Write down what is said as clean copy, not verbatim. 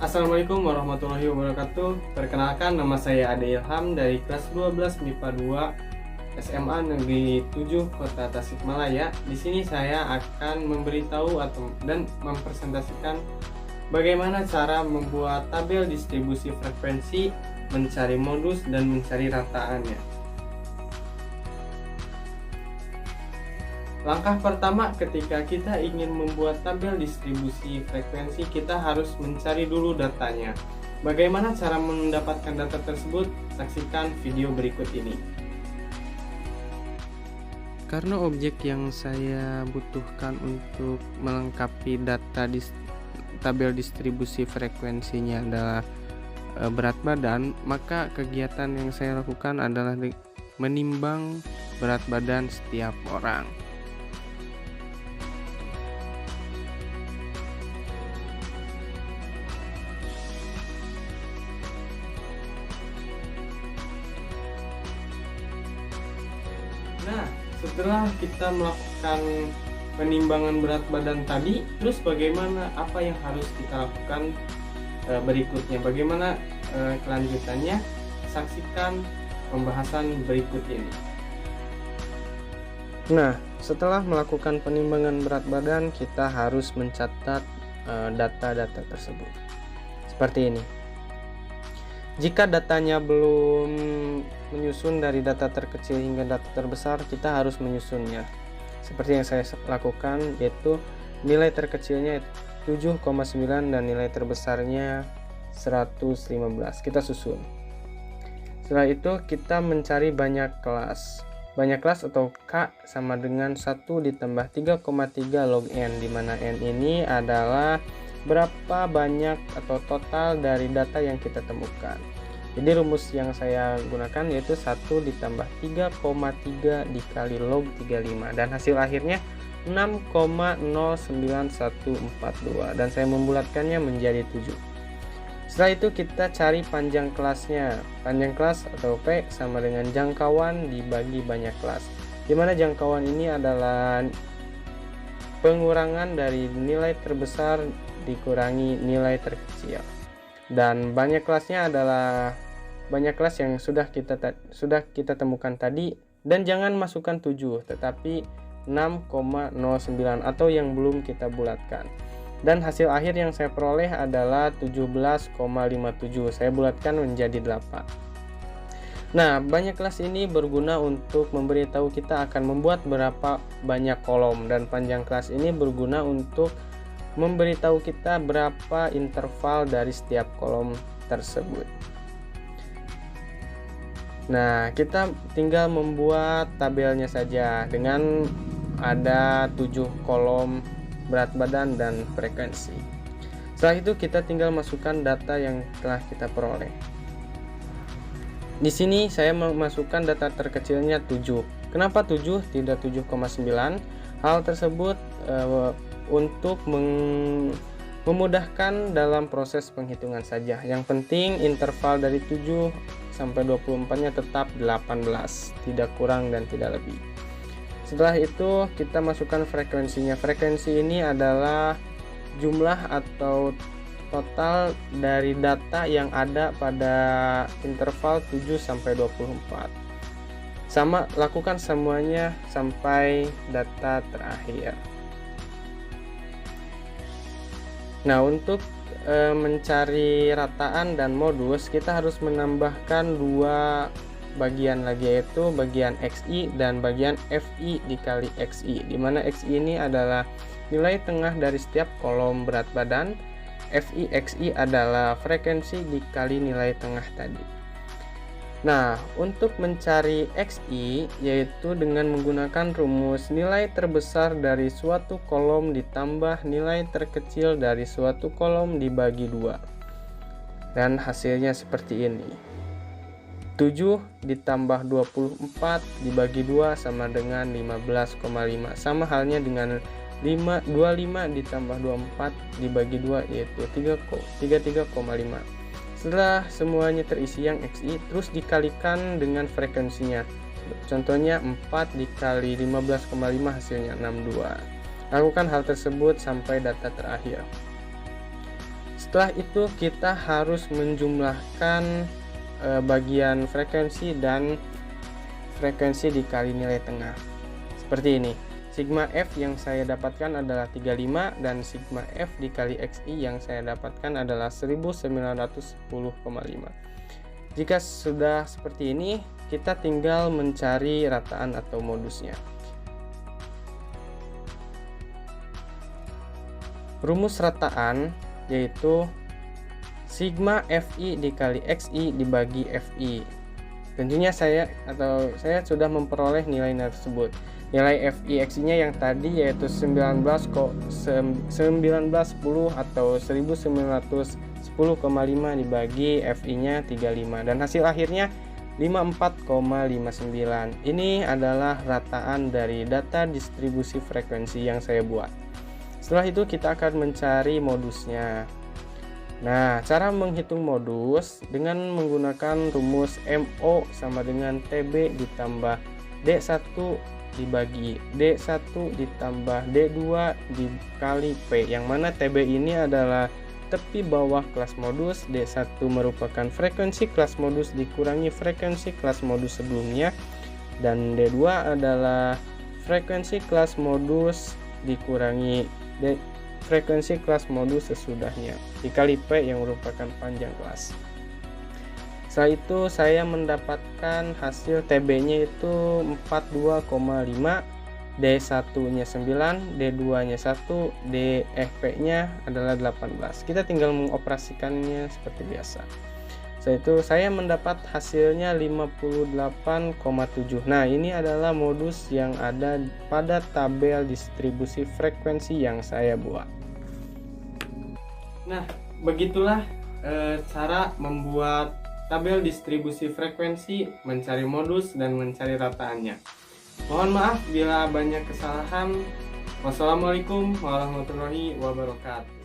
Assalamualaikum warahmatullahi wabarakatuh. Perkenalkan, nama saya Ade Ilham dari kelas 12 MIPA 2 SMA Negeri 7 Kota Tasikmalaya. Di sini saya akan memberitahu dan mempresentasikan bagaimana cara membuat tabel distribusi frekuensi, mencari modus, dan mencari rataannya. Langkah pertama ketika kita ingin membuat tabel distribusi frekuensi, kita harus mencari dulu datanya. Bagaimana cara mendapatkan data tersebut? Saksikan video berikut ini. Karena objek yang saya butuhkan untuk melengkapi data tabel distribusi frekuensinya adalah berat badan, maka kegiatan yang saya lakukan adalah menimbang berat badan setiap orang. Nah, setelah kita melakukan penimbangan berat badan tadi, terus bagaimana, apa yang harus kita lakukan berikutnya? Bagaimana kelanjutannya? Saksikan pembahasan berikut ini. Nah, setelah melakukan penimbangan berat badan, kita harus mencatat data-data tersebut. Seperti ini. Jika datanya belum menyusun dari data terkecil hingga data terbesar, kita harus menyusunnya. Seperti yang saya lakukan, yaitu nilai terkecilnya 7,9 dan nilai terbesarnya 115. Kita susun. Setelah itu kita mencari banyak kelas. Banyak kelas atau K sama dengan 1 ditambah 3,3 log N, di mana N ini adalah berapa banyak atau total dari data yang kita temukan. Jadi rumus yang saya gunakan yaitu 1 ditambah 3,3 dikali log 35, dan hasil akhirnya 6,09142, dan saya membulatkannya menjadi 7. Setelah itu kita cari panjang kelasnya. Panjang kelas atau P sama dengan jangkauan dibagi banyak kelas, dimana jangkauan ini adalah pengurangan dari nilai terbesar dikurangi nilai terkecil, dan banyak kelasnya adalah banyak kelas yang sudah kita temukan tadi, dan jangan masukkan 7 tetapi 6,09 atau yang belum kita bulatkan, dan hasil akhir yang saya peroleh adalah 17,57. Saya bulatkan menjadi 8. Nah, banyak kelas ini berguna untuk memberitahu kita akan membuat berapa banyak kolom, dan panjang kelas ini berguna untuk memberitahu kita berapa interval dari setiap kolom tersebut. Nah, kita tinggal membuat tabelnya saja dengan ada 7 kolom berat badan dan frekuensi. Setelah itu kita tinggal masukkan data yang telah kita peroleh. Di sini saya memasukkan data terkecilnya 7. Kenapa 7 tidak 7,9? Hal tersebut untuk memudahkan dalam proses penghitungan saja. Yang penting interval dari 7 sampai 24-nya tetap 18, tidak kurang dan tidak lebih. Setelah itu kita masukkan frekuensinya. Frekuensi ini adalah jumlah atau total dari data yang ada pada interval 7 sampai 24. Sama, lakukan semuanya sampai data terakhir. Nah, untuk mencari rataan dan modus, kita harus menambahkan 2 bagian lagi, yaitu bagian XI dan bagian FI dikali XI, di mana XI ini adalah nilai tengah dari setiap kolom berat badan. FI XI adalah frekuensi dikali nilai tengah tadi. Nah, untuk mencari XI yaitu dengan menggunakan rumus nilai terbesar dari suatu kolom ditambah nilai terkecil dari suatu kolom dibagi 2. Dan hasilnya seperti ini. 7 ditambah 24 dibagi 2 sama dengan 15,5. Sama halnya dengan 25 ditambah 24 dibagi 2 yaitu 33,5. Setelah semuanya terisi yang XI, terus dikalikan dengan frekuensinya. Contohnya 4 dikali 15,5 hasilnya 62. Lakukan hal tersebut sampai data terakhir. Setelah itu kita harus menjumlahkan bagian frekuensi dan frekuensi dikali nilai tengah. Seperti ini. Sigma F yang saya dapatkan adalah 35 dan sigma F dikali XI yang saya dapatkan adalah 1910,5. Jika sudah seperti ini, kita tinggal mencari rataan atau modusnya. Rumus rataan yaitu sigma FI dikali XI dibagi FI. Tentunya saya sudah memperoleh nilai tersebut. Nilai FI XI-nya yang tadi yaitu 1910 atau 1910,5 dibagi FI-nya 35 dan hasil akhirnya 54,59. Ini adalah rataan dari data distribusi frekuensi yang saya buat. Setelah itu kita akan mencari modusnya. Nah, cara menghitung modus dengan menggunakan rumus MO sama dengan TB ditambah D1 dibagi D1 ditambah D2 dikali P, yang mana TB ini adalah tepi bawah kelas modus, D1 merupakan frekuensi kelas modus dikurangi frekuensi kelas modus sebelumnya, dan D2 adalah frekuensi kelas modus dikurangi frekuensi kelas modus sesudahnya dikali P yang merupakan panjang kelas. Setelah itu saya mendapatkan hasil TB-nya itu 42,5, D1-nya 9, D2-nya 1, DFP-nya adalah 18. Kita tinggal mengoperasikannya seperti biasa. Setelah itu saya mendapat hasilnya 58,7. Nah, ini adalah modus yang ada pada tabel distribusi frekuensi yang saya buat. Nah, begitulah cara membuat tabel distribusi frekuensi, mencari modus, dan mencari rataannya. Mohon maaf bila banyak kesalahan. Wassalamualaikum warahmatullahi wabarakatuh.